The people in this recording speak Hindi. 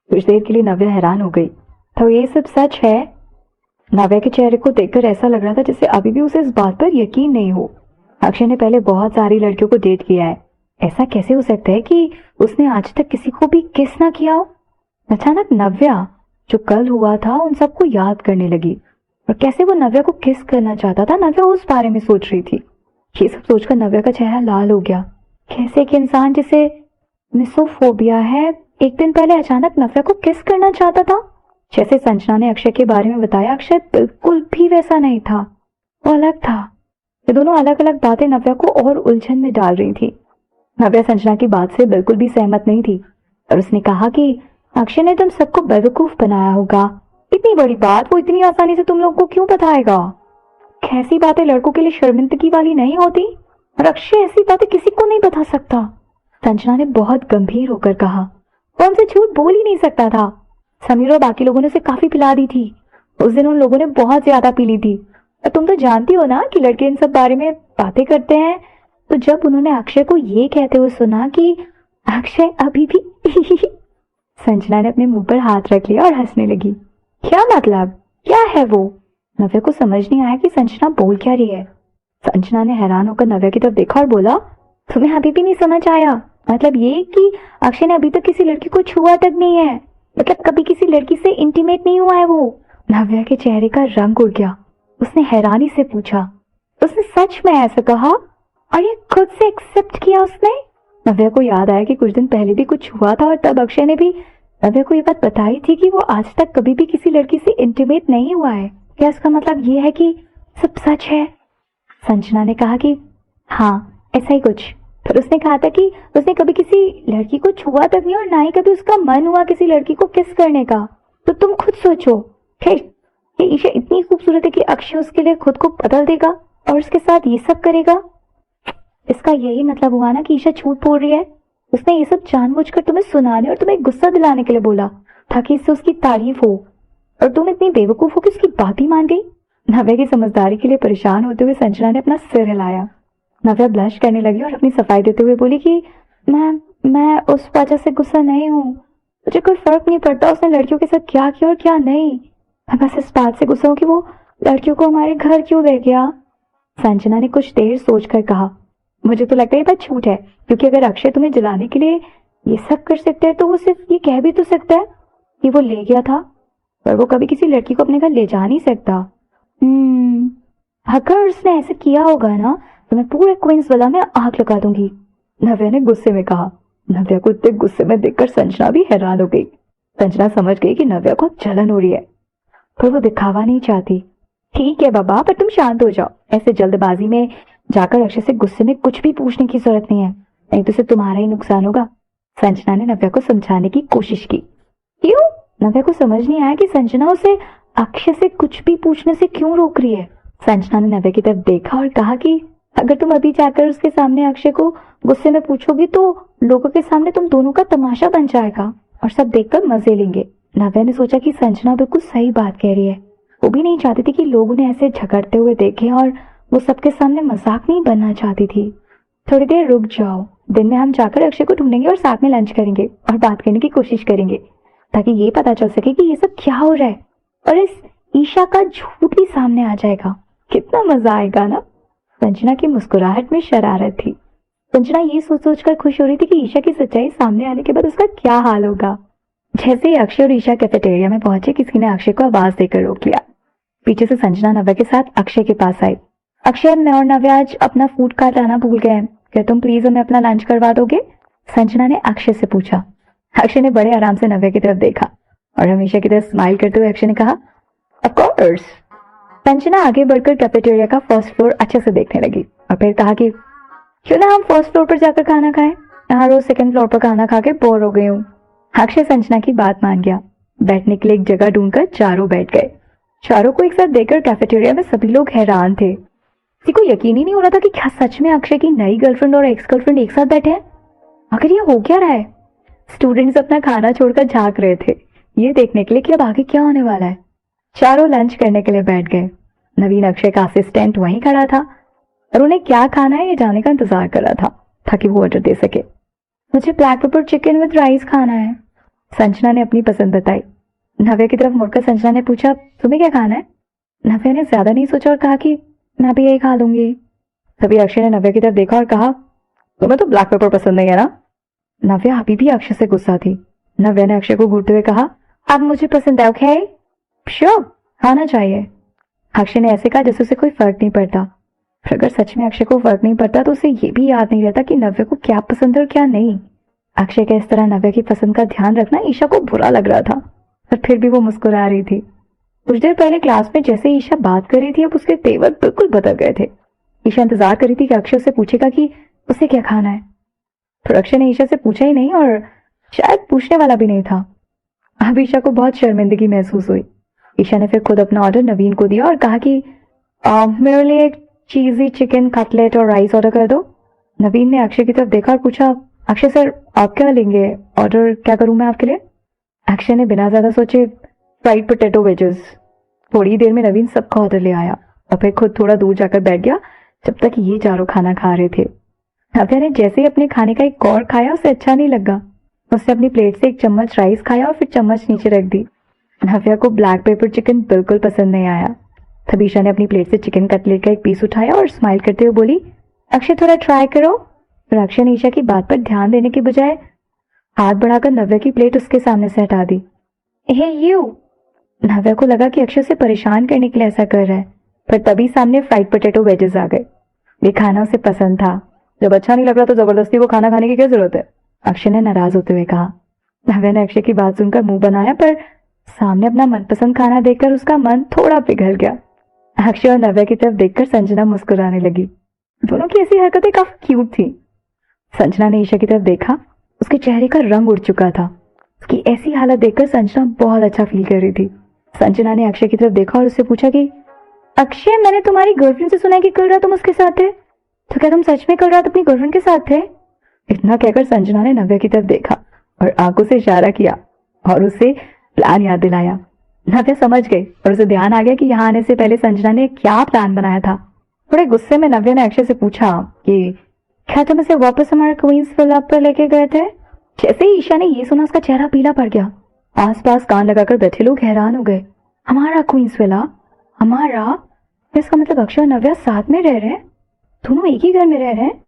कुछ देर के लिए नव्या हैरान हो गई। तो ये सब सच है? नव्या के चेहरे को देखकर ऐसा लग रहा था जैसे अभी भी उसे इस बात पर यकीन नहीं हो। अक्षय ने पहले बहुत सारी लड़कियों को डेट किया है, ऐसा कैसे हो सकता है कि उसने आज तक किसी को भी किस ना किया हो? अचानक नव्या जो कल हुआ था उन सबको याद करने लगी और कैसे वो नव्या को किस करना चाहता था, नव्या उस बारे में सोच रही थी। ये सब सोचकर नव्या का चेहरा लाल हो गया। कैसे एक इंसान जिसे मिसोफोबिया है एक दिन पहले अचानक नव्या को किस करना चाहता था? जैसे संजना ने अक्षय के बारे में बताया, अक्षय बिल्कुल भी वैसा नहीं था, वो अलग था। ये दोनों अलग अलग बातें नव्या को और उलझन में डाल रही थी। नव्या संजना की बात से बिल्कुल भी सहमत नहीं थी और उसने कहा कि अक्षय ने तुम सबको बेवकूफ बनाया होगा। इतनी बड़ी बात वो इतनी आसानी से तुम लोगों को क्यों बताएगा? कैसी बातें लड़कों के लिए शर्मिंदगी वाली नहीं होती, और अक्षय ऐसी बातें किसी को नहीं बता सकता। संजना ने बहुत गंभीर होकर कहा। वो हमसे झूठ बोल ही नहीं सकता था। समीर और बाकी लोगों ने उसे काफी पिला दी थी। उस दिन उन लोगों ने बहुत ज्यादा पी ली थी। और तुम तो जानती हो ना कि लड़के इन सब बारे में बातें करते हैं। तो जब उन्होंने अक्षय को ये कहते हुए सुना कि अक्षय अभी भी संजना ने अपने मुंह पर हाथ रख लिया और हंसने लगी। क्या मतलब? क्या है वो? नव्या को समझ नहीं आया कि संजना बोल क्या रही है। संजना ने हैरान होकर नव्या की तरफ देखा और बोला, तुम्हें अभी भी नहीं समझ आया? मतलब ये कि अक्षय ने अभी तक किसी लड़की को छुआ तक नहीं है, मतलब कभी किसी लड़की से इंटीमेट नहीं हुआ है वो? नव्या के चेहरे का रंग उड़ गया। उसने हैरानी से पूछा, उसने सच में ऐसा कहा और ये खुद से एक्सेप्ट किया उसने? नव्या को याद आया कि कुछ दिन पहले भी कुछ हुआ था और तब अक्षय ने भी नव्या को ये बात बताई थी कि वो आज तक कभी भी किसी लड़की से इंटीमेट नहीं हुआ है। क्या इसका मतलब ये है कि सब सच है? संजना ने कहा कि हाँ, ऐसा ही कुछ। फिर उसने कहा था कि उसने कभी किसी लड़की को छुआ तक नहीं और ना ही कभी उसका मन हुआ किसी लड़की को किस करने का। तो तुम खुद सोचो, फिर ये ईशा इतनी खूबसूरत है कि अक्षय उसके लिए खुद को बदल देगा और उसके साथ ये सब करेगा। इसका यही मतलब हुआ ना कि ईशा झूठ बोल रही है। उसने ये सब जानबूझकर तुम्हें सुनाने और तुम्हें गुस्सा दिलाने के लिए बोला ताकि इससे उसकी तारीफ हो, और तुम इतनी बेवकूफ हो कि उसकी बात ही मान गई। नव्या की समझदारी के लिए परेशान होते हुए संजना ने अपना सिर हिलाया। नव्या ब्लश करने लगी और अपनी सफाई देते हुए बोली कि मैं उस वजह से गुस्सा नहीं हूँ। मुझे कोई फर्क नहीं पड़ता उसने लड़कियों के साथ क्या किया और क्या नहीं। मैं बस इस बात से गुस्सा हूँ कि वो लड़कियों को हमारे घर क्यों ले गया। संजना ने कुछ देर सोचकर कहा, मुझे तो लगता है ये बात झूठ है, क्योंकि अगर अक्षय तुम्हें जलाने के लिए ये सब कर सकता है तो वो सिर्फ ये कह भी तो सकता है कि वो ले गया था, पर वो कभी किसी लड़की को अपने घर ले जा नहीं सकता। अगर उसने ऐसा किया होगा ना तो मैं पूरे क्वींस विला में आग लगा दूंगी, नव्या ने गुस्से में कहा। नव्या को इतने गुस्से में देखकर संजना भी हैरान हो गई। संजना समझ गई कि नव्या को जलन हो रही है, पर वो दिखावा नहीं चाहती। ठीक है बाबा, पर तुम शांत हो जाओ। ऐसे जल्दबाजी में जाकर अक्षय से गुस्से में कुछ भी पूछने की जरूरत नहीं है, नहीं तो सिर्फ तुम्हारा ही नुकसान होगा। संजना ने नव्या को समझाने की कोशिश की। क्यों? नव्या को समझ नहीं आया कि संजना उसे अक्षय से कुछ भी पूछने से क्यों रोक रही है। संजना ने नव्या की तरफ देखा और कहा कि अगर तुम अभी जाकर उसके सामने अक्षय को गुस्से में पूछोगी तो लोगों के सामने तुम दोनों का तमाशा बन जाएगा और सब देखकर मजे लेंगे। नव्या ने सोचा कि संजना बिल्कुल सही बात कह रही है। वो भी नहीं चाहती थी कि लोग उन्हें ऐसे झगड़ते हुए देखें और वो सबके सामने मजाक नहीं बनना चाहती थी। थोड़ी देर रुक जाओ, दिन में हम जाकर अक्षय को ढूंढेंगे और साथ में लंच करेंगे और बात करने की कोशिश करेंगे ताकि ये पता चल सके कि ये सब क्या हो रहा है, और इस ईशा का झूठ भी सामने आ जाएगा। कितना मजा आएगा ना। संजना की मुस्कुराहट में शरारत थी। संजना ये सोच सोचकर खुश हो रही थी कि ईशा की सच्चाई सामने आने के बाद उसका क्या हाल होगा। जैसे ही अक्षय और ईशा कैफेटेरिया में पहुंचे, किसी ने अक्षय को आवाज देकर रोक लिया। पीछे से संजना नव्या के साथ अक्षय के पास आई। अक्षय, मैं और नव्या आज अपना फूड कार्ट लाना भूल गए हैं, क्या तुम प्लीज हमें अपना लंच करवा दोगे? संजना ने अक्षय से पूछा। अक्षय ने बड़े आराम से नव्या की तरफ देखा और हमेशा की तरह स्माइल करते हुए अक्षय ने कहा, ऑफ कोर्स। संजना आगे बढ़कर कैफेटेरिया का फर्स्ट फ्लोर अच्छे से देखने लगी और फिर कहा कि क्यों ना हम फर्स्ट फ्लोर पर जाकर खाना खाएं, यहाँ रोज सेकंड फ्लोर पर खाना खा के बोर हो गई हूँ। अक्षय संजना की बात मान गया। बैठने के लिए एक जगह ढूंढकर चारों बैठ गए। चारों को एक साथ देखकर कैफेटेरिया में सभी लोग हैरान थे। किसी को यकीन ही नहीं हो रहा था कि क्या सच में अक्षय की नई गर्लफ्रेंड और एक्स गर्लफ्रेंड एक साथ बैठे हैं। आखिर ये हो क्या रहा है? स्टूडेंट्स अपना खाना छोड़कर झांक रहे थे ये देखने के लिए कि अब आगे क्या होने वाला है। चारों लंच करने के लिए बैठ गए। नवीन अक्षय का असिस्टेंट वहीं खड़ा था और उन्हें क्या खाना है ये जानने का इंतजार कर रहा था ताकि वो ऑर्डर दे सके। मुझे black pepper chicken with rice खाना है। संजना ने अपनी पसंद बताई। नव्या की तरफ मुड़कर संजना ने पूछा, तुम्हें क्या खाना है? नव्या ने ज्यादा नहीं सोचा और कहा कि मैं भी यही खा लूंगी। तभी अक्षय ने नव्या की तरफ देखा और कहा, तुम्हें तो ब्लैक पेपर पसंद नहीं है ना? नव्या अभी भी अक्षय से गुस्सा थी। नव्या ने अक्षय को घूरते हुए कहा, अब मुझे पसंद है, ओके? श्योर, खाना चाहिए। अक्षय ने ऐसे कहा जैसे उसे कोई फर्क नहीं पड़ता। पर अगर सच में अक्षय को फर्क नहीं पड़ता तो उसे ये भी याद नहीं रहता कि नव्या को क्या पसंद है और क्या नहीं। अक्षय का इस तरह नव्या की पसंद का ध्यान रखना ईशा को बुरा लग रहा था, पर फिर भी वो मुस्कुरा रही थी। कुछ देर पहले क्लास में जैसे ईशा बात कर रही थी, अब उसके तेवर बिल्कुल बदल गए थे। ईशा इंतजार कर रही थी कि अक्षय उससे पूछेगा कि उसे क्या खाना है, पर अक्षय ने ईशा से पूछा ही नहीं और शायद पूछने वाला भी नहीं था। अब ईशा को बहुत शर्मिंदगी महसूस हुई। ईशा ने फिर खुद अपना ऑर्डर नवीन को दिया और कहा कि मेरे लिए एक चीजी चिकन कटलेट और राइस ऑर्डर कर दो। नवीन ने अक्षय की तरफ देखा और पूछा, अक्षय सर आप क्या लेंगे, ऑर्डर क्या करूं मैं आपके लिए? अक्षय ने बिना ज्यादा सोचे फ्राइड पोटैटो वेजेस। थोड़ी देर में नवीन सबका ऑर्डर ले आया और फिर खुद थोड़ा दूर जाकर बैठ गया जब तक ये चारों खाना खा रहे थे। नव्या ने जैसे ही अपने खाने का एक और खाया उसे अच्छा नहीं लगा। उसने अपनी प्लेट से एक चम्मच राइस खाया और फिर चम्मच नीचे रख दी। नव्या को ब्लैक पेपर चिकन बिल्कुल पसंद नहीं आया। तभी ईशा ने अपनी प्लेट से चिकन कटलेट का एक पीस उठाया और स्माइल करते हुए बोली, अक्षय थोड़ा ट्राई करो। पर अक्षय ने ईशा की बात पर ध्यान देने के बजाय हाथ बढ़ाकर नव्या की प्लेट उसके सामने से हटा दी। हे यू! नव्या को लगा कि अक्षय उसे परेशान करने के लिए ऐसा कर रहा है, पर तभी सामने फ्राइड पोटैटो वेजेस आ गए। ये खाना उसे पसंद था। जब अच्छा नहीं लग रहा तो जबरदस्ती वो खाना खाने की क्या जरूरत है? अक्षय ने नाराज होते हुए कहा। नव्या ने अक्षय की बात सुनकर मुंह बनाया, पर सामने अपना मनपसंद खाना देखकर उसका मन थोड़ा पिघल गया। अक्षय और नव्या की तरफ देखकर संजना मुस्कुराने लगी। दोनों की ऐसी हरकतें काफी क्यूट थी। संजना ने ईशा की तरफ देखा। उसके चेहरे का रंग उड़ चुका था। उसकी ऐसी हालत देखकर संजना बहुत अच्छा फील कर रही थी। संजना ने अक्षय की तरफ देखा और उससे पूछा कि अक्षय, मैंने तुम्हारी गर्लफ्रेंड से सुना है कि कल रात तुम उसके साथ थे, तो क्या तुम सच में कल रात अपनी गर्लफ्रेंड के साथ थे? इतना कहकर संजना ने नव्या की तरफ देखा और आंखों से इशारा किया और उसे प्लान याद दिलाया। नव्या समझ गई और उसे ध्यान आ गया कि यहाँ आने से पहले संजना ने क्या प्लान बनाया था। थोड़े गुस्से में नव्या ने अक्षय से पूछा कि क्या तुम इसे वापस हमारे क्वींस विला पर लेके गए थे? जैसे ही ईशा ने ये सुना उसका चेहरा पीला पड़ गया। आसपास कान लगाकर बैठे लोग हैरान हो गए। हमारा क्वींस विला? हमारा? इसका मतलब अक्षय और नव्या साथ में रह रहे हैं? दोनों एक ही घर में रह रहे हैं?